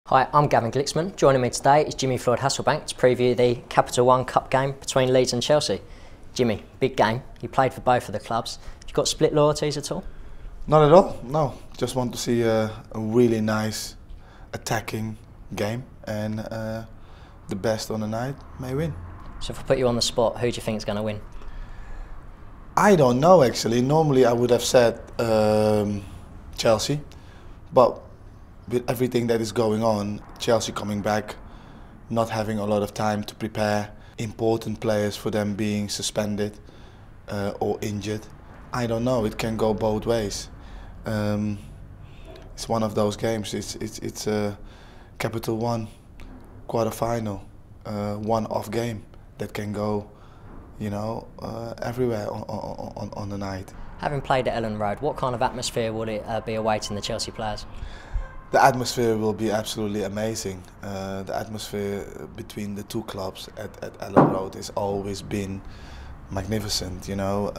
Hi, I'm Gavin Glicksman. Joining me today is Jimmy Floyd Hasselbaink to preview the Capital One Cup game between Leeds and Chelsea. Jimmy, big game. You played for both of the clubs. Have you got split loyalties at all? Not at all, no. Just want to see a really nice attacking game, and the best on the night may win. So if I put you on the spot, who do you think is going to win? I don't know actually. Normally I would have said Chelsea, but with everything that is going on, Chelsea coming back, not having a lot of time to prepare, important players for them being suspended or injured. I don't know, it can go both ways. It's one of those games. It's a Capital One quarter-final, one-off game that can go, you know, everywhere on the night. Having played at Ellen Road, what kind of atmosphere will it be awaiting the Chelsea players? The atmosphere will be absolutely amazing. The atmosphere between the two clubs at Ellen Road has always been magnificent. You know,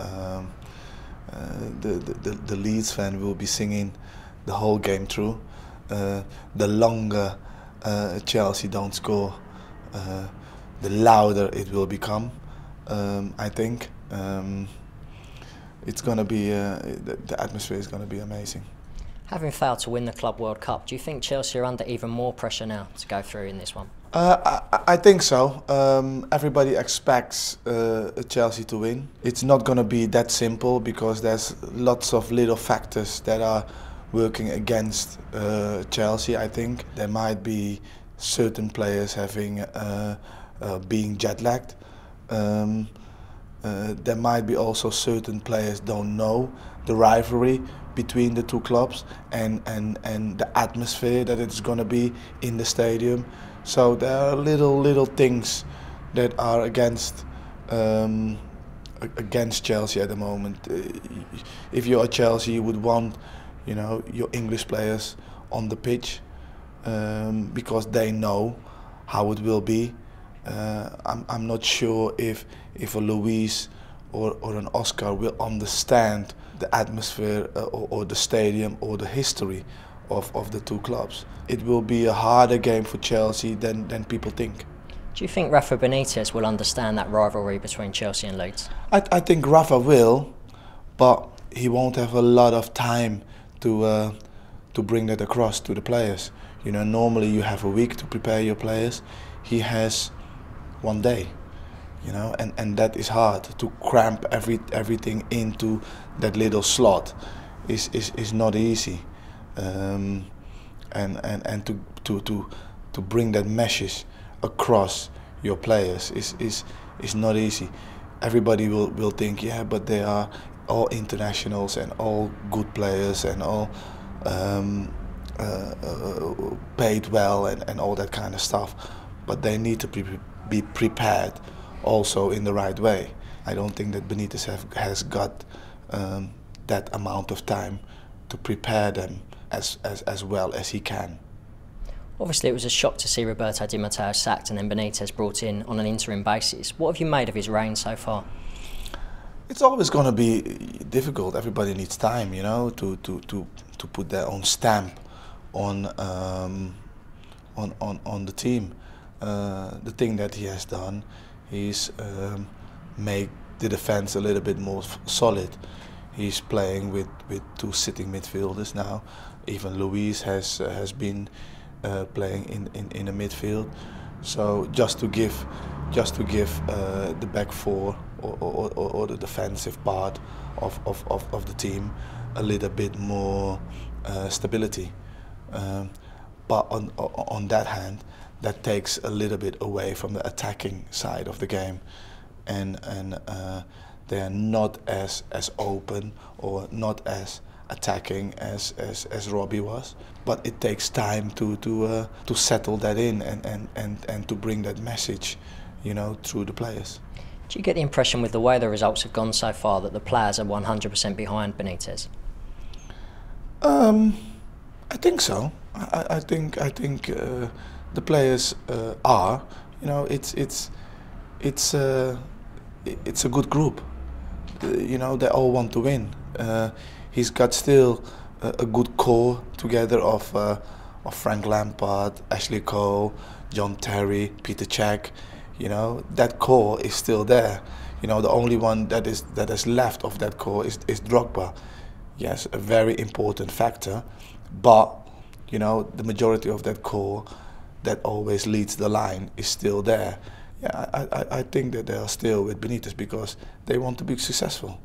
the Leeds fan will be singing the whole game through. The longer Chelsea don't score, the louder it will become. I think it's gonna be the atmosphere is gonna be amazing. Having failed to win the Club World Cup, do you think Chelsea are under even more pressure now to go through in this one? I think so. Everybody expects Chelsea to win. It's not going to be that simple because there's lots of little factors that are working against Chelsea. I think there might be certain players having being jet lagged. There might be also certain players don't know the rivalry between the two clubs and the atmosphere that it's going to be in the stadium. So there are little things that are against Chelsea at the moment. If you're at Chelsea, you would want, you know, your English players on the pitch because they know how it will be. I'm not sure if a Luis or an Oscar will understand the atmosphere or the stadium or the history of the two clubs. It will be a harder game for Chelsea than people think. Do you think Rafa Benitez will understand that rivalry between Chelsea and Leeds? I think Rafa will, but he won't have a lot of time to bring that across to the players. You know, normally you have a week to prepare your players. He has one day. You know, and that is hard to cramp everything into that little slot. Is not easy, and to bring that message across your players is not easy. Everybody will think, yeah, but they are all internationals and all good players and all paid well and all that kind of stuff, but they need to be prepared also in the right way. I don't think that Benitez has got that amount of time to prepare them as well as he can. Obviously it was a shock to see Roberto Di Matteo sacked and then Benitez brought in on an interim basis. What have you made of his reign so far? It's always going to be difficult. Everybody needs time, you know, to put their own stamp on the team. The thing that he has done, he's made the defense a little bit more solid. He's playing with two sitting midfielders now. Even Luis has been playing in the midfield. So just to give the back four or the defensive part of the team a little bit more stability. But on that hand, that takes a little bit away from the attacking side of the game, and they are not as open or not as attacking as Robbie was. But it takes time to settle that in and to bring that message, you know, through the players. Do you get the impression with the way the results have gone so far that the players are 100% behind Benitez? I think so. I think the players are. You know, it's a good group. You know, they all want to win. He's got still a good core together of Frank Lampard, Ashley Cole, John Terry, Peter Cech, you know, that core is still there. You know, the only one that is left of that core is Drogba. Yes, a very important factor, but you know, the majority of that core that always leads the line is still there. Yeah, I think that they are still with Benitez because they want to be successful.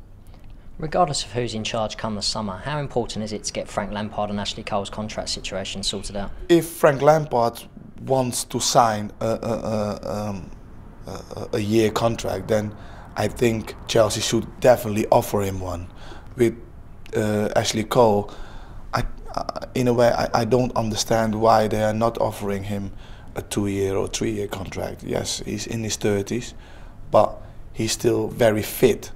Regardless of who's in charge come the summer, how important is it to get Frank Lampard and Ashley Cole's contract situation sorted out? If Frank Lampard wants to sign a year contract, then I think Chelsea should definitely offer him one. With Ashley Cole, in a way, I don't understand why they are not offering him a 2-year or 3-year contract. Yes, he's in his 30s, but he's still very fit,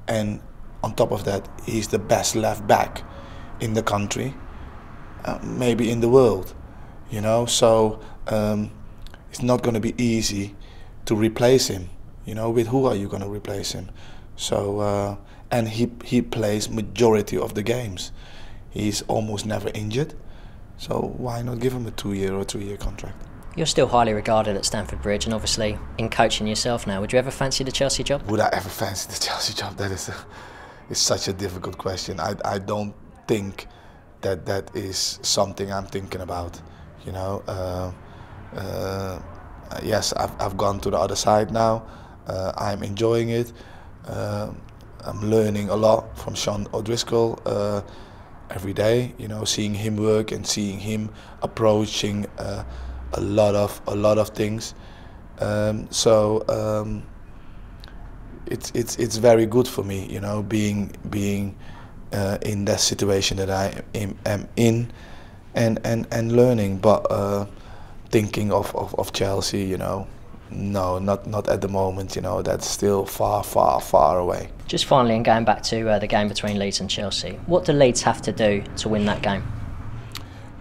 and on top of that, he's the best left back in the country, maybe in the world. You know, so it's not going to be easy to replace him. You know, with who are you going to replace him? So and he plays majority of the games. He's almost never injured, so why not give him a 2-year or 3-year contract? You're still highly regarded at Stamford Bridge, and obviously in coaching yourself now. Would you ever fancy the Chelsea job? Would I ever fancy the Chelsea job? That is it's such a difficult question. I don't think that is something I'm thinking about. You know, yes, I've gone to the other side now. I'm enjoying it. I'm learning a lot from Sean O'Driscoll every day. You know, seeing him work and seeing him approaching a lot of things. It's very good for me. You know, being in that situation that I am in, and learning. But thinking of Chelsea, you know, no, not at the moment. You know, that's still far away. Just finally, and going back to the game between Leeds and Chelsea, what do Leeds have to do to win that game?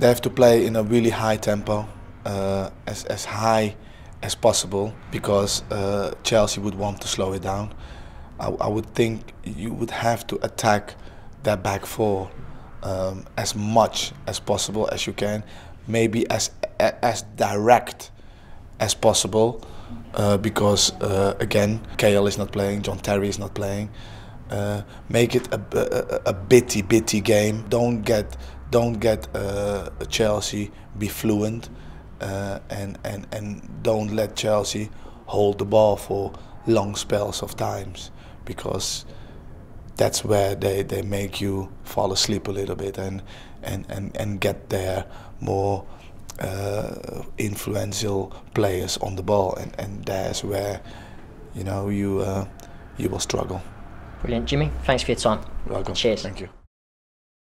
They have to play in a really high tempo, as high as possible, because Chelsea would want to slow it down. I would think you would have to attack that back four as much as possible as you can, maybe as direct as possible, because again, KL is not playing, John Terry is not playing. Make it a bitty game. Don't get Chelsea be fluent, and don't let Chelsea hold the ball for long spells of times, because that's where they make you fall asleep a little bit and get their more influential players on the ball, and that's where, you know, you will struggle. Brilliant, Jimmy. Thanks for your time. Welcome. Cheers. Thank you.